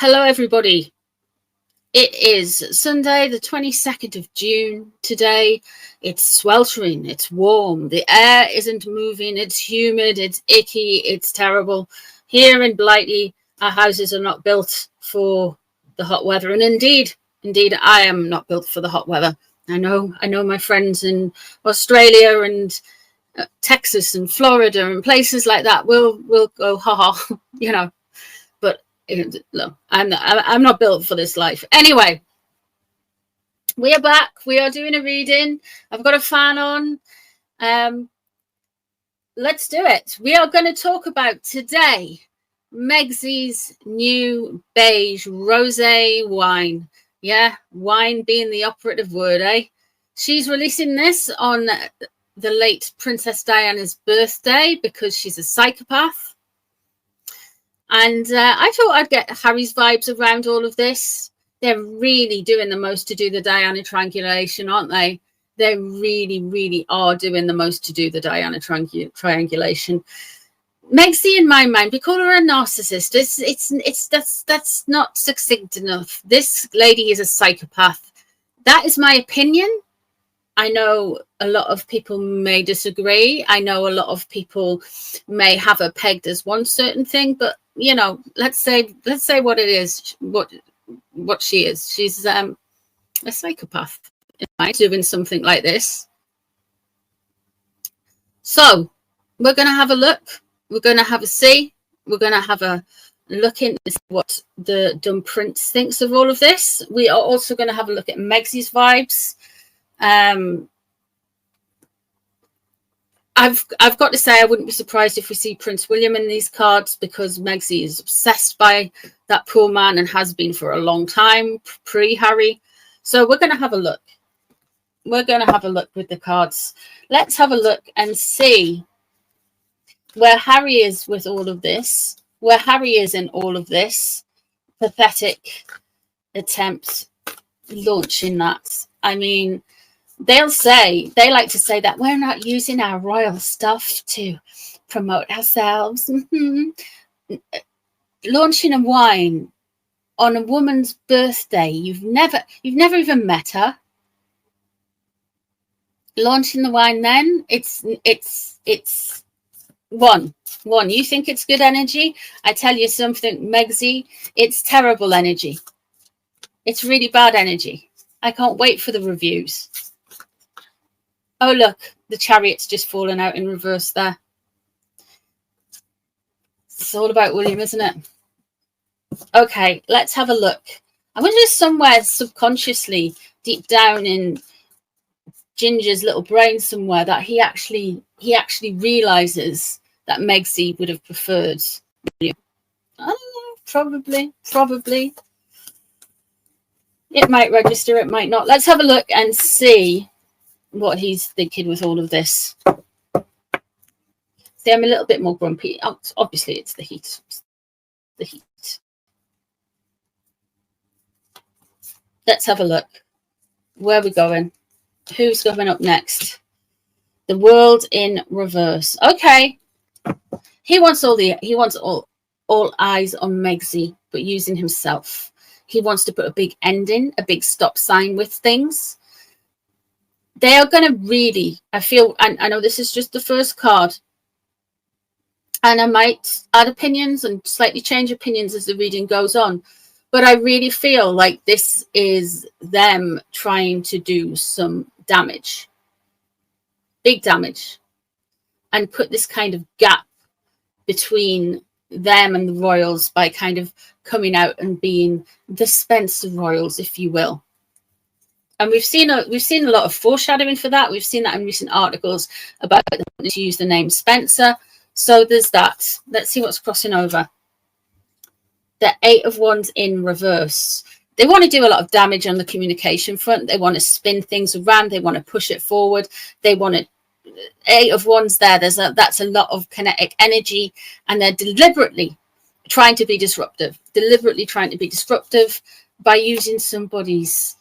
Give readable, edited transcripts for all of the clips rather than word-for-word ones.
Hello, everybody. It is Sunday, the 22nd of June today. It's sweltering, it's warm, the air isn't moving, it's humid, it's icky, it's terrible. Here in Blighty, our houses are not built for the hot weather. And indeed, I am not built for the hot weather. I know my friends in Australia and Texas and Florida and places like that will go, ha, you know. No, I'm not built for this life. Anyway, we are back. We are doing a reading. I've got a fan on. Let's do it. We are going to talk about today Meghan's new beige rosé wine. Yeah, wine being the operative word, eh? She's releasing this on the late Princess Diana's birthday because she's a psychopath. And I thought I'd get Harry's vibes around all of this. They're really doing the most to do the Diana triangulation, aren't they? They really, really are doing the most to do the Diana triangulation. Meghan, in my mind, we call her a narcissist. That's not succinct enough. This lady is a psychopath. That is my opinion. I know a lot of people may disagree. I know a lot of people may have her pegged as one certain thing, but you know, let's say what it is, what she is. She's a psychopath, doing something like this. So we're going to have a look. We're going to have a see. We're going to have a look into what the dumb prince thinks of all of this. We are also going to have a look at Meghan's vibes. I've got to say I wouldn't be surprised if we see Prince William in these cards because Meghan is obsessed by that poor man and has been for a long time, pre-Harry. So we're going to have a look. We're going to have a look with the cards. Let's have a look and see where Harry is with all of this, where Harry is in all of this pathetic attempt launching that. I mean, they like to say that we're not using our royal stuff to promote ourselves. Launching a wine on a woman's birthday, you've never even met her. Launching the wine, then it's one. You think it's good energy? I tell you something, Meghan, it's terrible energy. It's really bad energy. I can't wait for the reviews. Oh, look, the chariot's just fallen out in reverse there. It's all about William, isn't it? Okay, let's have a look. I wonder if somewhere subconsciously, deep down in Ginger's little brain somewhere, that he actually realizes that Meghan would have preferred William. I don't know, probably. It might register, it might not. Let's have a look and see what he's thinking with all of this. See, I'm a little bit more grumpy. Obviously, it's the heat. The heat. Let's have a look. Where are we going? Who's coming up next? The world in reverse. Okay. He wants all eyes on Meghan, but using himself. He wants to put a big ending, a big stop sign with things. They are going to really, I feel, and I know this is just the first card, and I might add opinions and slightly change opinions as the reading goes on, but I really feel like this is them trying to do some damage, big damage, and put this kind of gap between them and the royals by kind of coming out and being the Spencer royals, if you will. And we've seen a lot of foreshadowing for that. We've seen that in recent articles about them to use the name Spencer. So there's that. Let's see what's crossing over. The 8 of Wands in reverse. They want to do a lot of damage on the communication front. They want to spin things around. They want to push it forward. They want to 8 of Wands there. That's a lot of kinetic energy, and they're deliberately trying to be disruptive. By using somebody's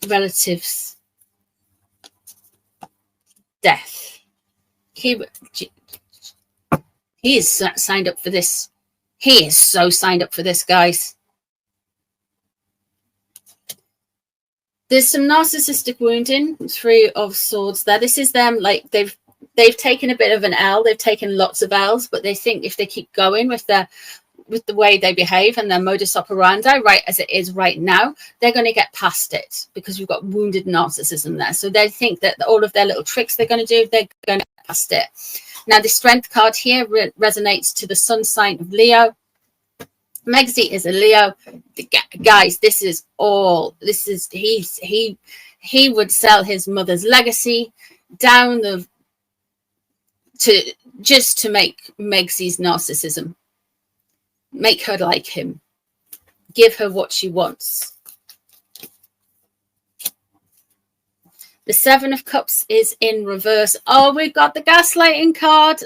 relative's death. He is signed up for this. He is so signed up for this, guys. There's some narcissistic wounding. 3 of Swords there. This is them, like they've taken a bit of an L. They've taken lots of L's, but they think if they keep going with the way they behave and their modus operandi, right as it is right now, they're going to get past it, because we've got wounded narcissism there. So they think that all of their little tricks they're going to do, they're going to get past it. Now, the Strength card here resonates to the sun sign of Leo. Megzy is a Leo. Guys, he would sell his mother's legacy down just to make Megzy's narcissism, make her like him, give her what she wants. The 7 of Cups is in reverse. Oh, we've got the Gaslighting card.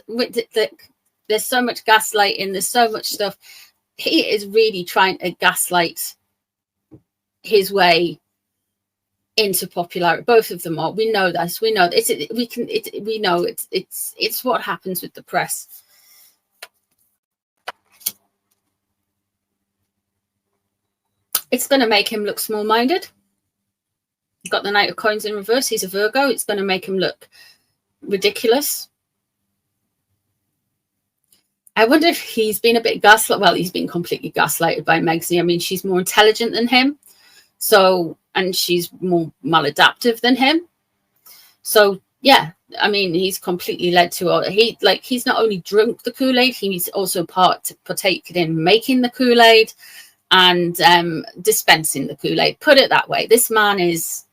There's so much gaslighting. There's so much stuff. He is really trying to gaslight his way into popularity. Both of them are. We know this. We know it's. We know it's what happens with the press. It's going to make him look small-minded. Got the Knight of Coins in reverse. He's a Virgo. It's going to make him look ridiculous. I wonder if he's been a bit gaslit. Well, he's been completely gaslighted by Megzy. I mean, she's more intelligent than him. So, and she's more maladaptive than him. So, yeah, I mean, he's completely led to he's not only drunk the Kool-Aid, he's also partaken in making the Kool-Aid and dispensing the Kool-Aid. Put it that way. This man is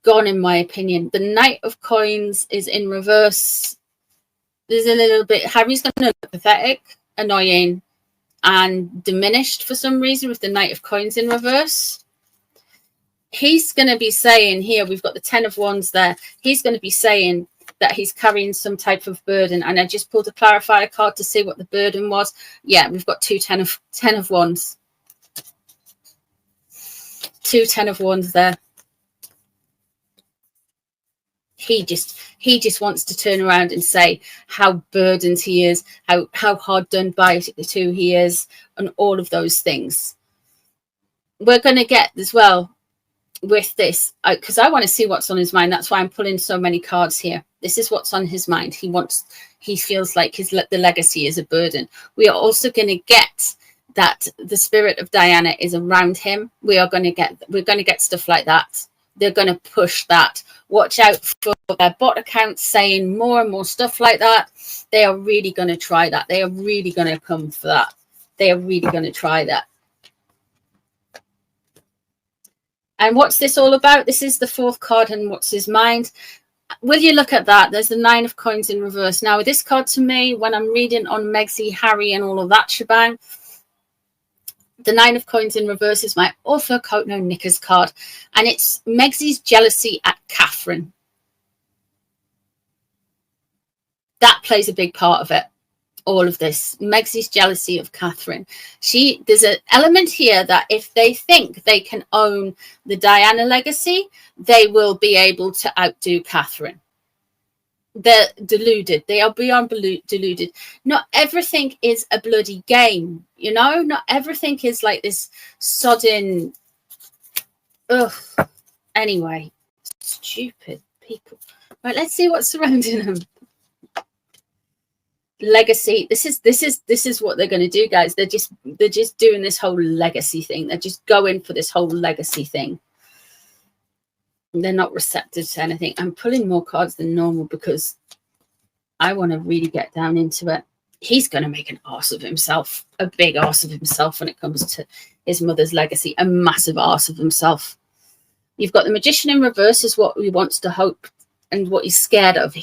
gone, in my opinion. The Knight of Coins is in reverse. There's a little bit, Harry's going to look pathetic, annoying, and diminished for some reason with the Knight of Coins in reverse. He's going to be saying here, we've got the 10 of Wands there. He's going to be saying that he's carrying some type of burden. And I just pulled a clarifier card to see what the burden was. Yeah, we've got 10 of Wands. 10 of Wands there. He just wants to turn around and say how burdened he is, how hard done by to he is, and all of those things. We're going to get as well with this, because I want to see what's on his mind. That's why I'm pulling so many cards here. This is what's on his mind. He feels like the legacy is a burden. We are also going to get that the spirit of Diana is around him. We're going to get stuff like that. They're going to push that. Watch out for their bot accounts saying more and more stuff like that. They are really going to try that. They are really going to come for that. They are really going to try that. And what's this all about? This is the 4th card, and what's his mind? Will you look at that? There's the 9 of Coins in reverse. Now, this card to me, when I'm reading on Megzy, Harry, and all of that shebang, the 9 of Coins in reverse is my All Fur Coat No Knickers card. And it's Megzy's jealousy at Catherine. That plays a big part of it. All of this. Megzy's jealousy of Catherine. There's an element here that if they think they can own the Diana legacy, they will be able to outdo Catherine. They're deluded. They are beyond deluded. Not everything is a bloody game, you know? Not everything is like this sodden... Ugh. Anyway, stupid people. Right, let's see what's surrounding them. Legacy. This is what they're going to do, guys. They're just doing this whole legacy thing. They're just going for this whole legacy thing. They're not receptive to anything. I'm pulling more cards than normal because I want to really get down into it. He's going to make an arse of himself, a big arse of himself when it comes to his mother's legacy, a massive arse of himself. You've got the Magician in reverse is what he wants to hope and what he's scared of.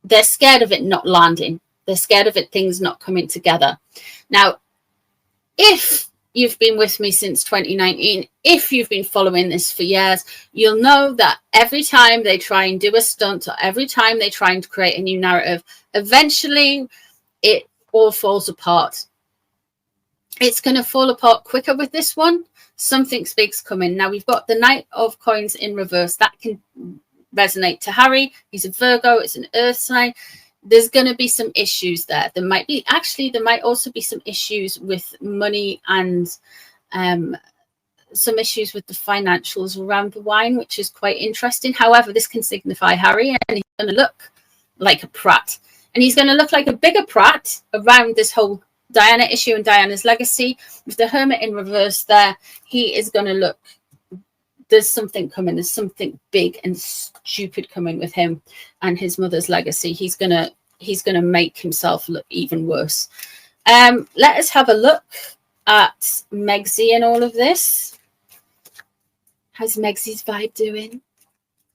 They're scared of it not landing. They're scared of things not coming together. Now, if you've been with me since 2019, if you've been following this for years, you'll know that every time they try and do a stunt or every time they try and create a new narrative, eventually it all falls apart. It's going to fall apart quicker with this one. Something big's coming. Now, we've got the Knight of Coins in reverse. That can resonate to Harry. He's a Virgo. It's an earth sign. there's going to be some issues there. There might also be some issues with money and some issues with the financials around the wine, which is quite interesting. However, this can signify Harry, and he's going to look like a prat. And he's going to look like a bigger prat around this whole Diana issue and Diana's legacy. With the Hermit in reverse there, he is going to look, there's something coming. There's something big and stupid coming with him and his mother's legacy. He's going to make himself look even worse. Let us have a look at Megzy and all of this. How's Megzy's vibe doing?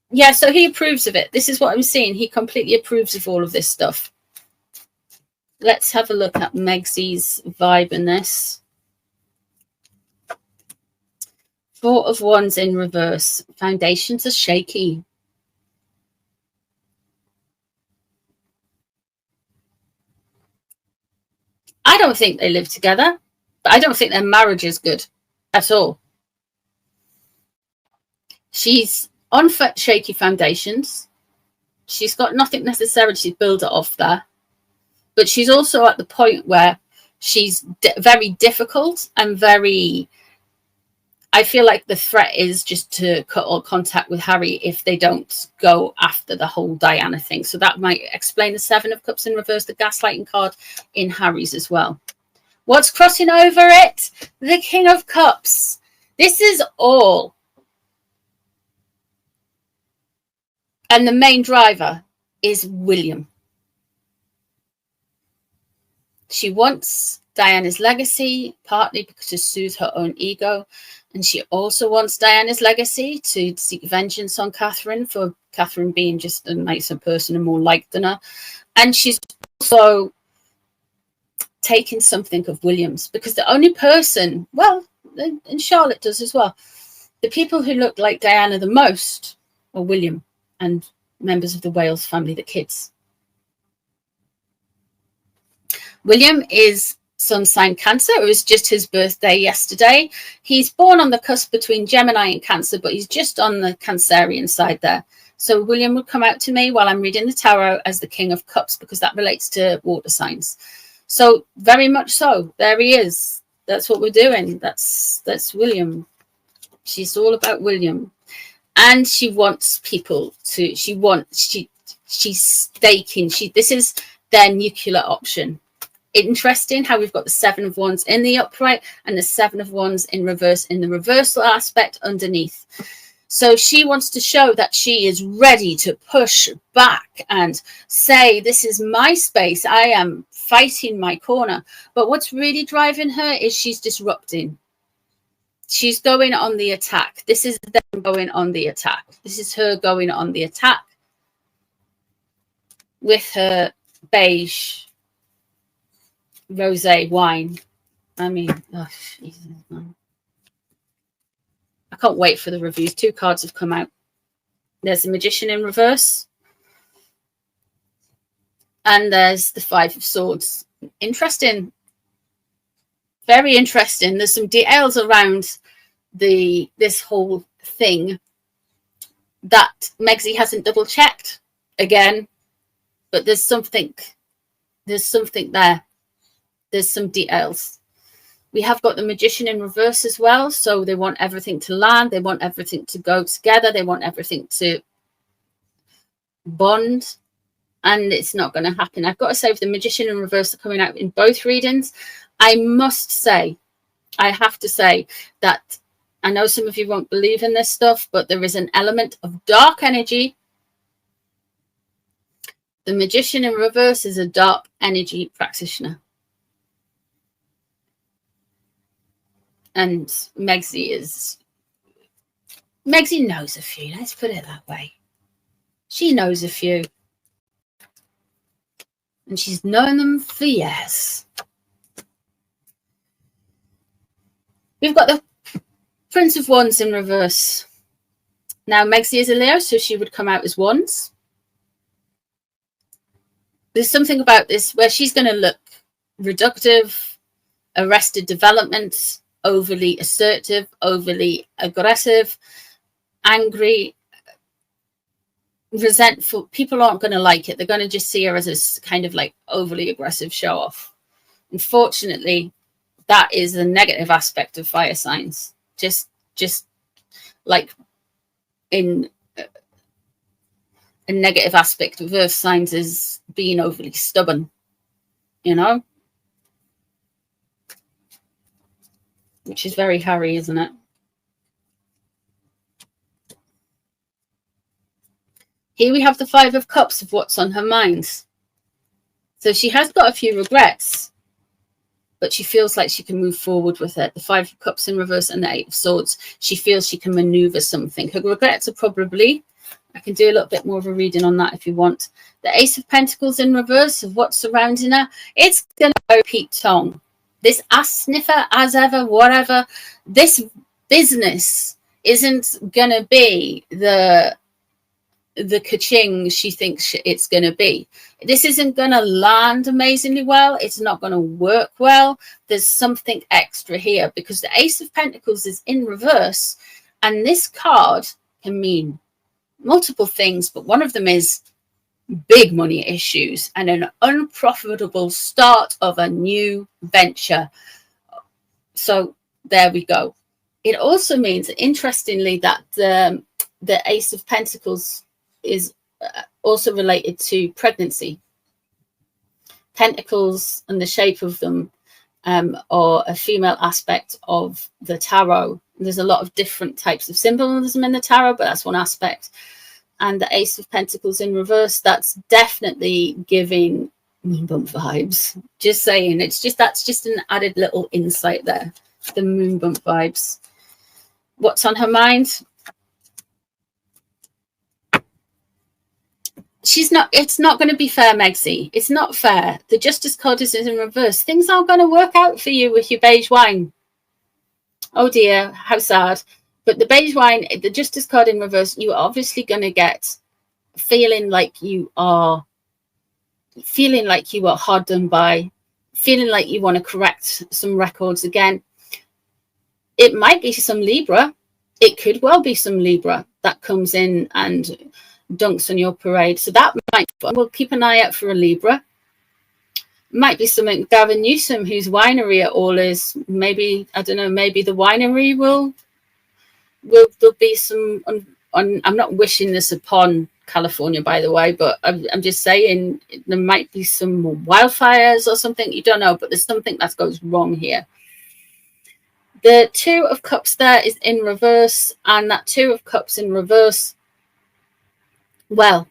Yeah, so he approves of it. This is what I'm seeing. He completely approves of all of this stuff. Let's have a look at Megzy's vibe in this. Four of Wands in reverse. Foundations are shaky. I don't think they live together, but I don't think their marriage is good at all. She's on shaky foundations. She's got nothing necessarily to build it off there. But she's also at the point where she's very difficult and very... I feel like the threat is just to cut all contact with Harry if they don't go after the whole Diana thing. So that might explain the Seven of Cups in reverse, the Gaslighting card in Harry's as well. What's crossing over it? The King of Cups. This is all. And the main driver is William. She wants Diana's legacy, partly because to soothe her own ego. And she also wants Diana's legacy to seek vengeance on Catherine for Catherine being just a nicer person and more liked than her. And she's also taking something of William's, because the only person, well, and Charlotte does as well, the people who look like Diana the most are William and members of the Wales family, the kids. William is sun sign Cancer. It was just his birthday yesterday. He's born on the cusp between Gemini and Cancer, but he's just on the Cancerian side there. So William would come out to me while I'm reading the tarot as the King of Cups, because that relates to water signs. So very much so. There he is. That's what we're doing. That's William. She's all about William. And she wants people to, she's staking. This is their nuclear option. Interesting how we've got the Seven of Wands in the upright and the Seven of Wands in reverse in the reversal aspect underneath. So she wants to show that she is ready to push back and say, this is my space. I am fighting my corner. But what's really driving her is she's disrupting. She's going on the attack. This is them going on the attack. This is her going on the attack with her beige rosé wine. I mean, oh, Jesus, man. I can't wait for the reviews. 2 cards have come out. There's the Magician in reverse. And there's the Five of Swords. Interesting. Very interesting. There's some details around this whole thing that Megzy hasn't double checked again. But there's something there. There's some details. We have got the Magician in reverse as well. So they want everything to land. They want everything to go together. They want everything to bond. And it's not going to happen. I've got to say, with the Magician in reverse are coming out in both readings, I must say, I have to say that I know some of you won't believe in this stuff, but there is an element of dark energy. The Magician in reverse is a dark energy practitioner. And Megzy knows a few, let's put it that way. She knows a few. And she's known them for years. We've got the Prince of Wands in reverse. Now, Megzy is a Leo, so she would come out as Wands. There's something about this where she's going to look reductive, arrested development, overly assertive, overly aggressive, angry, resentful. People aren't going to like it. They're going to just see her as a kind of like overly aggressive show off. Unfortunately, that is the negative aspect of fire signs. Just like in a negative aspect of earth signs is being overly stubborn, you know, which is very Harry, isn't it? Here we have the Five of Cups of what's on her mind. So she has got a few regrets, but she feels like she can move forward with it. The Five of Cups in reverse and the Eight of Swords. She feels she can maneuver something. Her regrets are probably, I can do a little bit more of a reading on that if you want. The Ace of Pentacles in reverse of what's surrounding her. It's going to go Pete Tong. This ass sniffer, as ever, whatever. This business isn't going to be the ka-ching she thinks it's going to be. This isn't going to land amazingly well. It's not going to work well. There's something extra here because the Ace of Pentacles is in reverse, and this card can mean multiple things, but one of them is big money issues and an unprofitable start of a new venture. So there we go. It also means, interestingly, that the Ace of Pentacles is also related to pregnancy. Pentacles and the shape of them are a female aspect of the tarot. There's a lot of different types of symbolism in the tarot, but that's one aspect. And the Ace of Pentacles in reverse, that's definitely giving moon bump vibes. Just saying, that's just an added little insight there. The moon bump vibes. What's on her mind? It's not going to be fair, Megsy. It's not fair. The Justice card is in reverse. Things aren't going to work out for you with your beige wine. Oh dear, how sad. But the beige wine, the Justice card in reverse, you're obviously going to get feeling like you are hard done by, feeling like you want to correct some records again. It might be some Libra. It could well be some Libra that comes in and dunks on your parade. So that might, we'll keep an eye out for a Libra. Might be something Gavin Newsom, whose winery it all is. Maybe, I don't know, maybe the winery will there'll be some I'm not wishing this upon California, by the way, but I'm just saying there might be some more wildfires or something. You don't know, but there's something that goes wrong here. The Two of Cups there is in reverse, and that Two of Cups in reverse, well,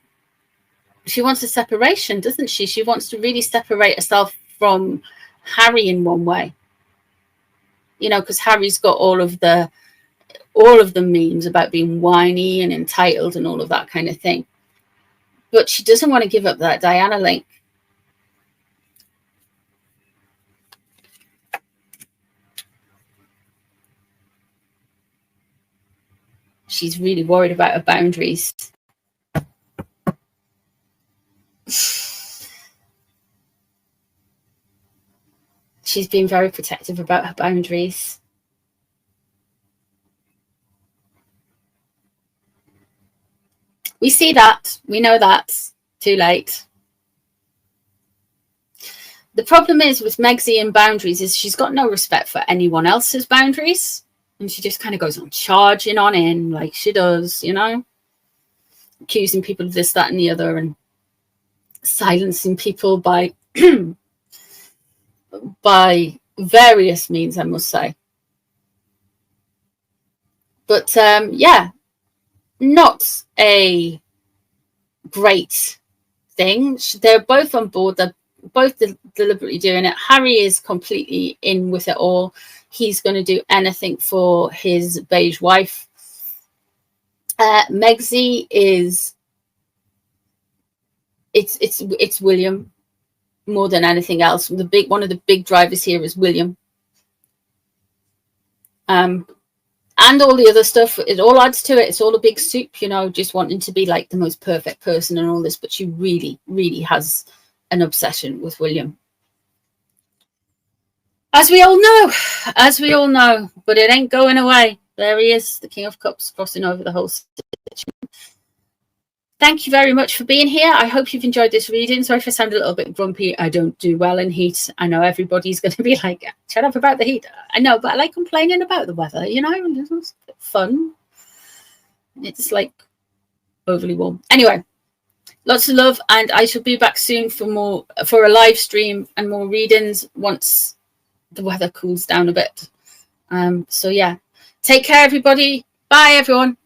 she wants a separation, doesn't she? She wants to really separate herself from Harry in one way, you know, because Harry's got all of the memes about being whiny and entitled and all of that kind of thing. But she doesn't want to give up that Diana link. She's really worried about her boundaries. She's been very protective about her boundaries. We see that. We know that. Too late. The problem is with Megsy and boundaries is she's got no respect for anyone else's boundaries. And she just kind of goes on charging on in like she does, you know, accusing people of this, that, and the other, and silencing people by by various means, I must say. But yeah, not a great thing. They're both on board. They're both deliberately doing it. Harry is completely in with it all. He's going to do anything for his beige wife. Megsy is it's William more than anything else. One of the big drivers here is William. And all the other stuff, it all adds to it. It's all a big soup, you know, just wanting to be like the most perfect person and all this. But she really, really has an obsession with William. As we all know, but it ain't going away. There he is, the King of Cups, crossing over the whole situation. thank you very much for being here. I hope you've enjoyed this reading. Sorry if I sound a little bit grumpy. I don't do well in heat. I know everybody's going to be like, shut up about the heat. I know, but I like complaining about the weather, you know, it's fun. It's like overly warm. Anyway, lots of love, and I shall be back soon for a live stream and more readings once the weather cools down a bit. So yeah, take care, everybody. Bye, everyone.